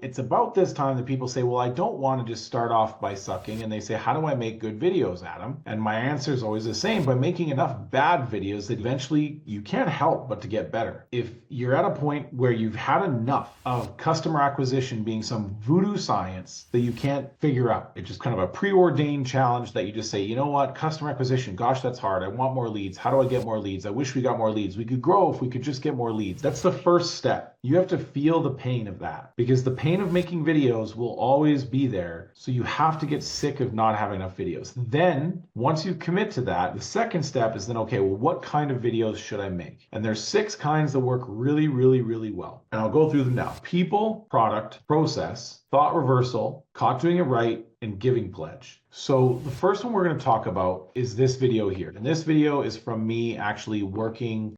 It's about this time that people say, well, I don't want to just start off by sucking. And they say, how do I make good videos, Adam? And my answer is always the same: by making enough bad videos that eventually you can't help but to get better. If you're at a point where you've had enough of customer acquisition being some voodoo science that you can't figure out, it's just kind of a preordained challenge that you just say, you know what, customer acquisition, gosh, that's hard. I want more leads. How do I get more leads? I wish we got more leads. We could grow if we could just get more leads. That's the first step. You have to feel the pain of that, because the pain of making videos will always be there. So you have to get sick of not having enough videos. Then once you commit to that, the second step is then, okay, well, what kind of videos should I make? And there's 6 kinds that work really, really, really well. And I'll go through them now: people, product, process, thought reversal, caught doing it right, and giving pledge. So the first one we're going to talk about is this video here. And this video is from me actually working.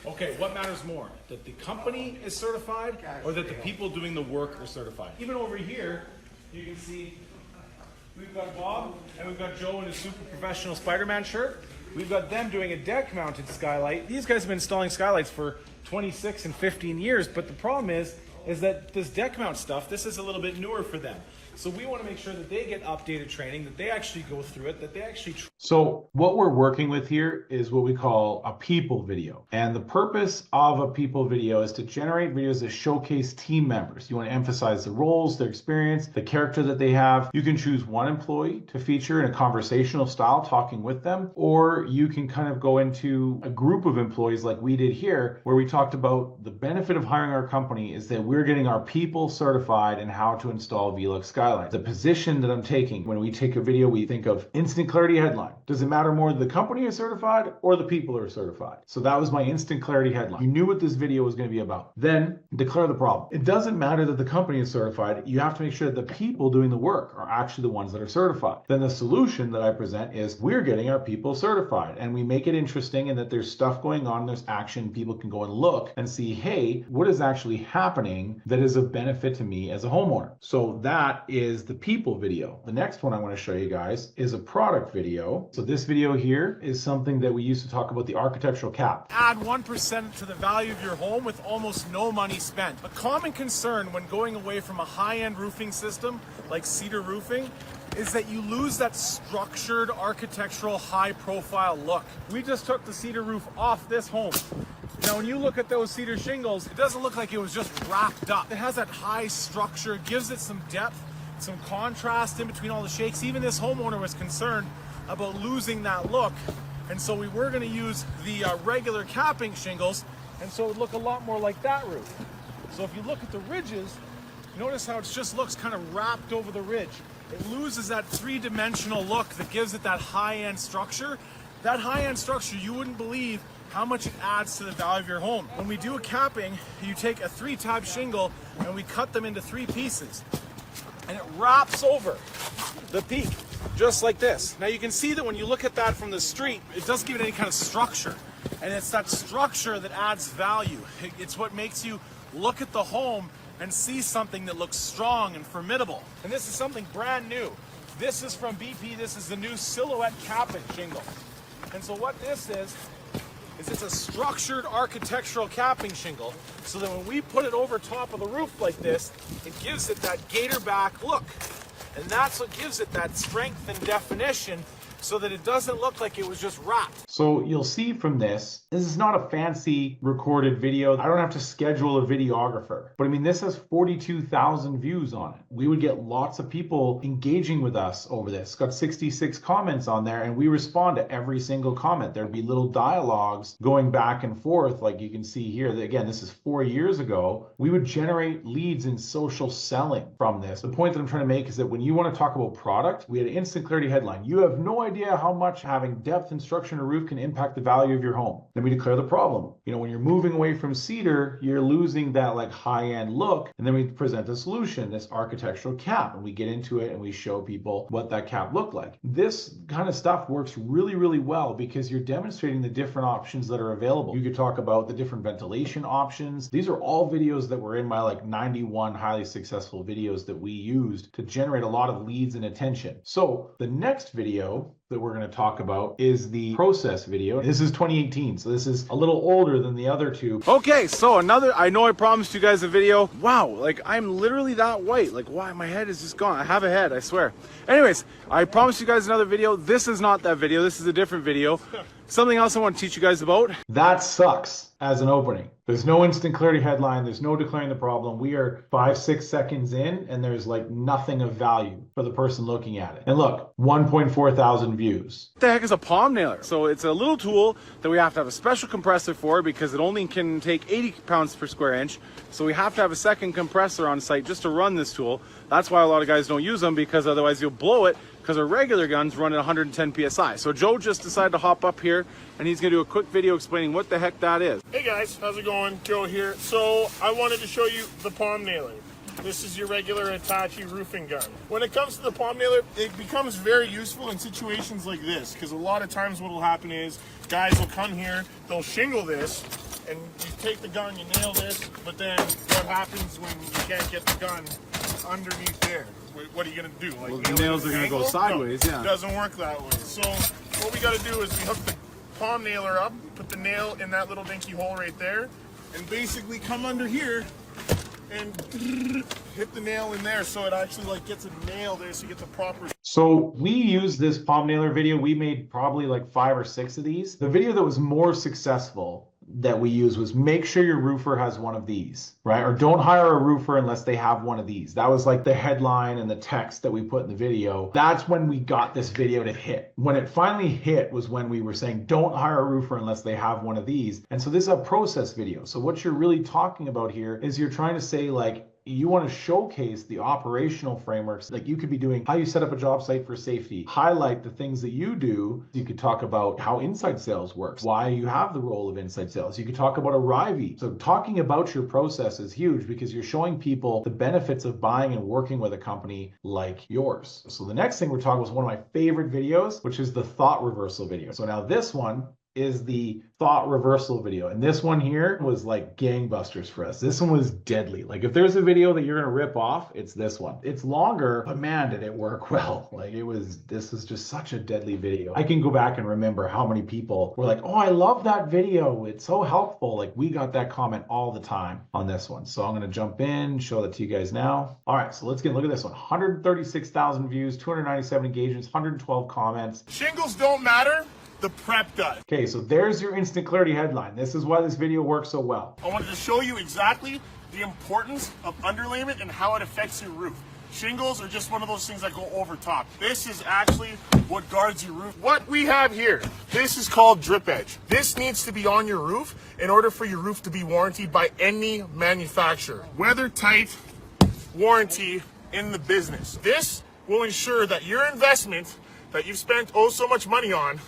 Okay, what matters more? That the company is certified or that the people doing the work are certified? Even over here, you can see we've got Bob and we've got Joe in his super professional Spider-Man shirt. We've got them doing a deck-mounted skylight. These guys have been installing skylights for 26 and 15 years, but the problem is that this deck mount stuff, this is a little bit newer for them. So we want to make sure that they get updated training, that they actually go through it, that they actually... So what we're working with here is what we call a people video. And the purpose of a people video is to generate videos that showcase team members. You want to emphasize the roles, their experience, the character that they have. You can choose one employee to feature in a conversational style, talking with them, or you can kind of go into a group of employees like we did here, where we talked about the benefit of hiring our company is that we're getting our people certified in how to install VLUX skylights. The position that I'm taking when we take a video, we think of instant clarity headline. Does it matter more that the company is certified or the people are certified? So that was my instant clarity headline. You knew what this video was going to be about. Then declare the problem. It doesn't matter that the company is certified. You have to make sure that the people doing the work are actually the ones that are certified. Then the solution that I present is we're getting our people certified, and we make it interesting in that there's stuff going on, there's action. People can go and look and see, hey, what is actually happening that is of benefit to me as a homeowner? So that is the people video. The next one I want to show you guys is a product video. So this video here is something that we used to talk about, the architectural cap. Add 1% to the value of your home with almost no money spent. A common concern when going away from a high-end roofing system like cedar roofing is that you lose that structured, architectural, high-profile look. We just took the cedar roof off this home. Now, when you look at those cedar shingles, it doesn't look like it was just wrapped up. It has that high structure, gives it some depth, some contrast in between all the shakes. Even this homeowner was concerned about losing that look. And so we were gonna use the regular capping shingles, and so it would look a lot more like that roof. So if you look at the ridges, notice how it just looks kind of wrapped over the ridge. It loses that 3-dimensional look that gives it that high-end structure. That high-end structure, you wouldn't believe how much it adds to the value of your home. When we do a capping, you take a 3-tab shingle and we cut them into 3 pieces. And it wraps over the peak, just like this. Now you can see that when you look at that from the street, it doesn't give it any kind of structure. And it's that structure that adds value. It's what makes you look at the home and see something that looks strong and formidable. And this is something brand new. This is from BP. This is the new silhouette capping shingle. And so what this is it's a structured architectural capping shingle, so that when we put it over top of the roof like this, it gives it that gator back look. And that's what gives it that strength and definition, so that it doesn't look like it was just wrapped. So you'll see from this is not a fancy recorded video. I don't have to schedule a videographer. But I mean, this has 42,000 views on it. We would get lots of people engaging with us over this. It's got 66 comments on there, and we respond to every single comment. There'd be little dialogues going back and forth, like you can see here. Again, this is 4 years ago. We would generate leads in social selling from this. The point that I'm trying to make is that when you want to talk about product, we had an instant clarity headline. You have no idea how much having depth and structure in a roof can impact the value of your home. Then we declare the problem. You know, when you're moving away from cedar, you're losing that like high-end look. And then we present a solution, this architectural cap, and we get into it and we show people what that cap looked like. This kind of stuff works really, really well because you're demonstrating the different options that are available. You could talk about the different ventilation options. These are all videos that were in my like 91 highly successful videos that we used to generate a lot of leads and attention. So the next video that we're going to talk about is the process video. This is 2018, so this is a little older than the other two. Okay, so I know I promised you guys a video. Wow, like I'm literally that white. Like, why? My head is just gone. I have a head, I swear. Anyways, I promised you guys another video. This is not that video. This is a different video. Something else I want to teach you guys about. That sucks as an opening. There's no instant clarity headline. There's no declaring the problem. We are 5-6 seconds in and there's like nothing of value for the person looking at it. And look, 1.4 thousand views. What the heck is a palm nailer? So it's a little tool that we have to have a special compressor for because it only can take 80 pounds per square inch. So we have to have a second compressor on site just to run this tool. That's why a lot of guys don't use them, because otherwise you'll blow it, because our regular guns run at 110 PSI. So Joe just decided to hop up here and he's gonna do a quick video explaining what the heck that is. Hey guys, how's it going? Joe here. So I wanted to show you the palm nailer. This is your regular Hitachi roofing gun. When it comes to the palm nailer, it becomes very useful in situations like this, because a lot of times what will happen is guys will come here, they'll shingle this, and you take the gun, you nail this, but then what happens when you can't get the gun underneath there? What are you gonna do? Like, well, the nails are gonna go sideways. Yeah. It doesn't work that way. So what we gotta do is we hook the palm nailer up, put the nail in that little dinky hole right there, and basically come under here and hit the nail in there so it actually like gets a nail there so you get the proper. So we used this palm nailer video. We made probably like 5 or 6 of these. The video that was more successful that we used was make sure your roofer has one of these, right? Or don't hire a roofer unless they have one of these. That was like the headline and the text that we put in the video. That's when we got this video to hit. When it finally hit was when we were saying, don't hire a roofer unless they have one of these. And so this is a process video. So what you're really talking about here is you're trying to say, like, you want to showcase the operational frameworks, like you could be doing how you set up a job site for safety, highlight the things that you do. You could talk about how inside sales works, why you have the role of inside sales. You could talk about a Rivey. So talking about your process is huge because you're showing people the benefits of buying and working with a company like yours. So the next thing we're talking about is one of my favorite videos, which is the thought reversal video. So now this one is the thought reversal video. And this one here was like gangbusters for us. This one was deadly. Like if there's a video that you're gonna rip off, it's this one. It's longer, but man, did it work well. Like this is just such a deadly video. I can go back and remember how many people were like, oh, I love that video. It's so helpful. Like we got that comment all the time on this one. So I'm gonna jump in, show that to you guys now. All right, so let's look at this one. 136,000 views, 297 engagements, 112 comments. Shingles don't matter. The prep does. Okay, so there's your instant clarity headline. This is why this video works so well. I wanted to show you exactly the importance of underlayment and how it affects your roof. Shingles are just one of those things that go over top. This is actually what guards your roof. What we have here, this is called drip edge. This needs to be on your roof in order for your roof to be warranted by any manufacturer. Weather tight warranty in the business. This will ensure that your investment that you've spent oh so much money on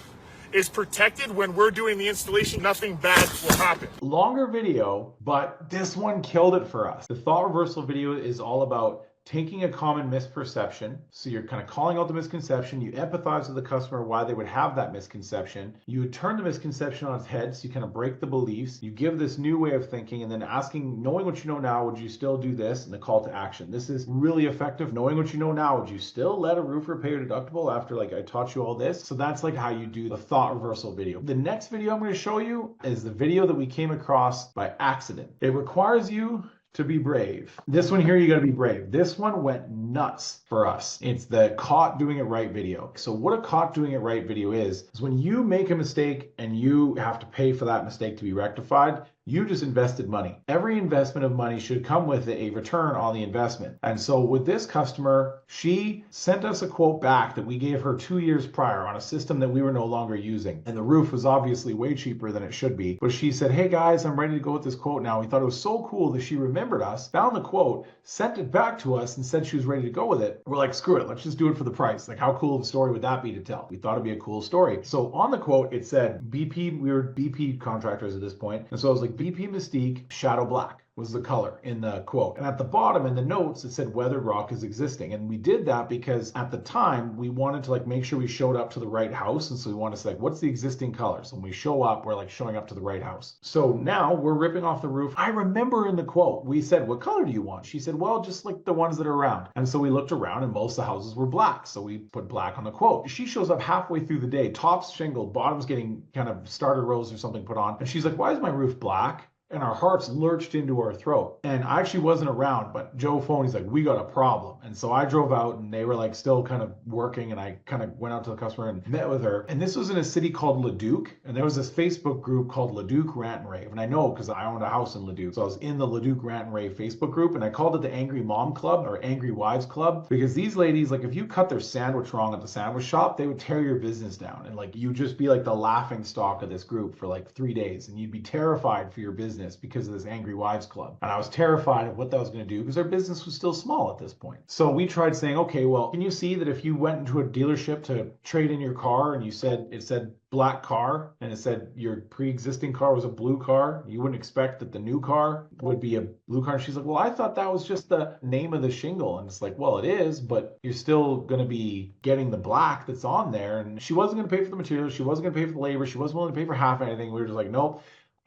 is protected when we're doing the installation. Nothing bad will happen. Longer video, but this one killed it for us. The thought reversal video is all about taking a common misperception. So you're kind of calling out the misconception. You empathize with the customer why they would have that misconception. You would turn the misconception on its head. So you kind of break the beliefs. You give this new way of thinking and then asking, knowing what you know now, would you still do this? And the call to action. This is really effective. Knowing what you know now, would you still let a roofer pay your deductible after like I taught you all this? So that's like how you do the thought reversal video. The next video I'm going to show you is the video that we came across by accident. It requires you to be brave. This one here, you gotta be brave. This one went nuts for us. It's the caught doing it right video. So what a caught doing it right video is when you make a mistake and you have to pay for that mistake to be rectified, you just invested money. Every investment of money should come with a return on the investment. And so with this customer, she sent us a quote back that we gave her 2 years prior on a system that we were no longer using. And the roof was obviously way cheaper than it should be. But she said, hey guys, I'm ready to go with this quote now. We thought it was so cool that she remembered us, found the quote, sent it back to us and said she was ready to go with it. We're like, screw it, let's just do it for the price. Like how cool of a story would that be to tell? We thought it'd be a cool story. So on the quote, it said BP, we were BP contractors at this point. And so I was like, BP Mystique Shadow Black. was the color in the quote. And at the bottom in the notes, it said weathered rock is existing. And we did that because at the time we wanted to like make sure we showed up to the right house. And so we wanted to say, like, what's the existing colors? When we show up, we're like showing up to the right house. So now we're ripping off the roof. I remember in the quote, we said, what color do you want? She said, well, just like the ones that are around. And so we looked around and most of the houses were black. So we put black on the quote. She shows up halfway through the day, tops shingled, bottoms getting kind of starter rows or something put on. And she's like, why is my roof black? And our hearts lurched into our throat. And I actually wasn't around, but Joe phoned, he's like, we got a problem. And so I drove out and they were like still kind of working, and I kind of went out to the customer and met with her. And this was in a city called Leduc. And there was this Facebook group called Leduc Rant and Rave. And I know because I owned a house in Leduc. So I was in the Leduc Rant and Rave Facebook group, and I called it the Angry Mom Club or Angry Wives Club, because these ladies, like if you cut their sandwich wrong at the sandwich shop, they would tear your business down. And like you'd just be like the laughing stock of this group for like 3 days. And you'd be terrified for your business because of this Angry Wives Club. And I was terrified of what that was going to do because our business was still small at this point. So we tried saying, okay, well, can you see that if you went into a dealership to trade in your car and you said, it said black car and it said your pre-existing car was a blue car, you wouldn't expect that the new car would be a blue car? And she's like, well, I thought that was just the name of the shingle. And it's like, well, it is, but you're still going to be getting the black that's on there. And she wasn't going to pay for the materials. She wasn't going to pay for the labor. She wasn't willing to pay for half anything. We were just like, nope.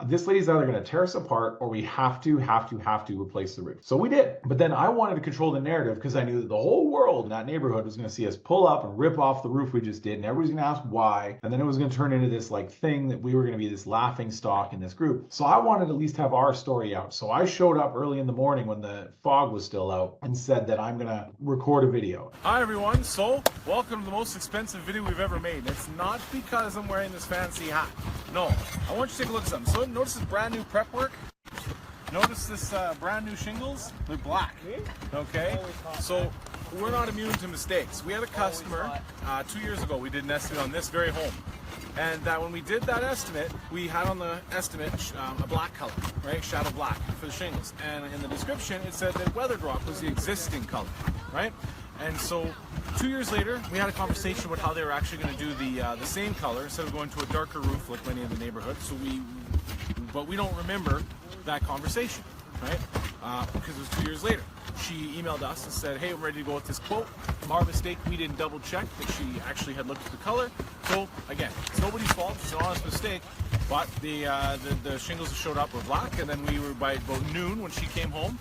This lady's either going to tear us apart or we have to replace the roof. So we did. But then I wanted to control the narrative because I knew that the whole world in that neighborhood was going to see us pull up and rip off the roof we just did. And everybody's going to ask why. And then it was going to turn into this like thing that we were going to be this laughing stock in this group. So I wanted to at least have our story out. So I showed up early in the morning when the fog was still out and said that I'm going to record a video. Hi everyone, so welcome to the most expensive video we've ever made. It's not because I'm wearing this fancy hat. No, I want you to take a look at something. So notice this brand new prep work. Notice this brand new shingles. They're black. Okay, so we're not immune to mistakes. We had a customer 2 years ago. We did an estimate on this very home, and when we did that estimate, we had on the estimate a black color, right? Shadow black for the shingles, and in the description it said that weathered rock was the existing color, right? And so 2 years later, we had a conversation about how they were actually going to do the same color instead of going to a darker roof like many in the neighborhood. So but we don't remember that conversation, right? Because it was 2 years later. She emailed us and said, hey, I'm ready to go with this quote. Our mistake, we didn't double check that she actually had looked at the color. So again, it's nobody's fault, it's an honest mistake, but the shingles that showed up were black, and then we were by about noon when she came home,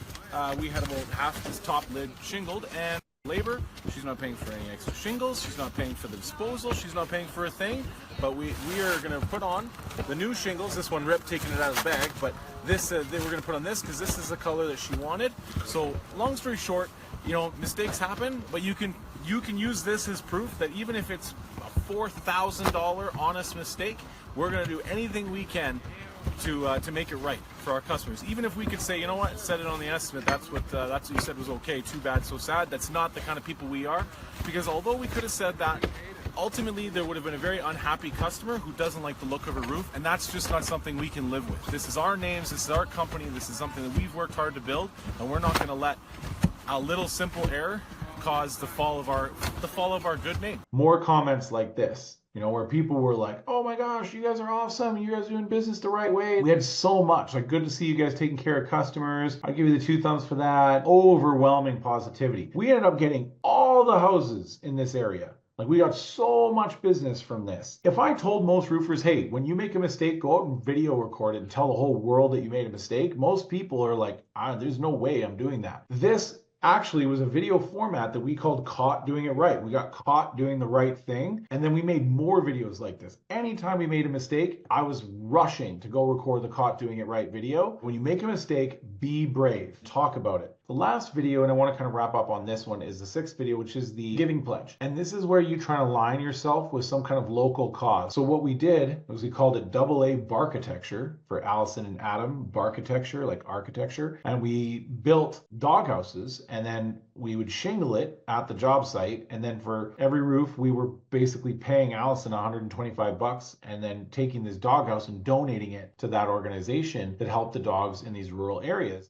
we had about half this top lid shingled, and labor, she's not paying for any extra shingles, she's not paying for the disposal, she's not paying for a thing, but we are going to put on the new shingles. This one ripped, taking it out of the bag, but this we're going to put on this because this is the color that she wanted. So long story short, you know, mistakes happen, but you can use this as proof that even if it's a $4,000 honest mistake, we're going to do anything we can to make it right for our customers. Even if we could say, you know what, set it on the estimate, that's what you said was okay, too bad, so sad. That's not the kind of people we are, because although we could have said that, ultimately there would have been a very unhappy customer who doesn't like the look of a roof, and that's just not something we can live with. This is our names, this is our company, this is something that we've worked hard to build, and we're not going to let a little simple error cause the fall of our good name. More comments like this, you know, where people were like, oh my gosh, you guys are awesome, you guys are doing business the right way. We had so much, like, good to see you guys taking care of customers. I give you the 2 thumbs for that. Overwhelming positivity. We ended up getting all the houses in this area. Like, we got so much business from this. If I told most roofers, hey, when you make a mistake, go out and video record it and tell the whole world that you made a mistake, most people are like, there's no way I'm doing that. This actually was a video format that we called Caught Doing It Right. We got caught doing the right thing, and then we made more videos like this. Anytime we made a mistake, I was rushing to go record the Caught Doing It Right video. When you make a mistake, be brave. Talk about it. The last video, and I want to kind of wrap up on this one, is the 6th video, which is the giving pledge. And this is where you try to align yourself with some kind of local cause. So what we did was we called it AA Barkitecture for Allison and Adam, Barkitecture, like architecture. And we built doghouses, and then we would shingle it at the job site. And then for every roof, we were basically paying Allison $125 and then taking this doghouse and donating it to that organization that helped the dogs in these rural areas.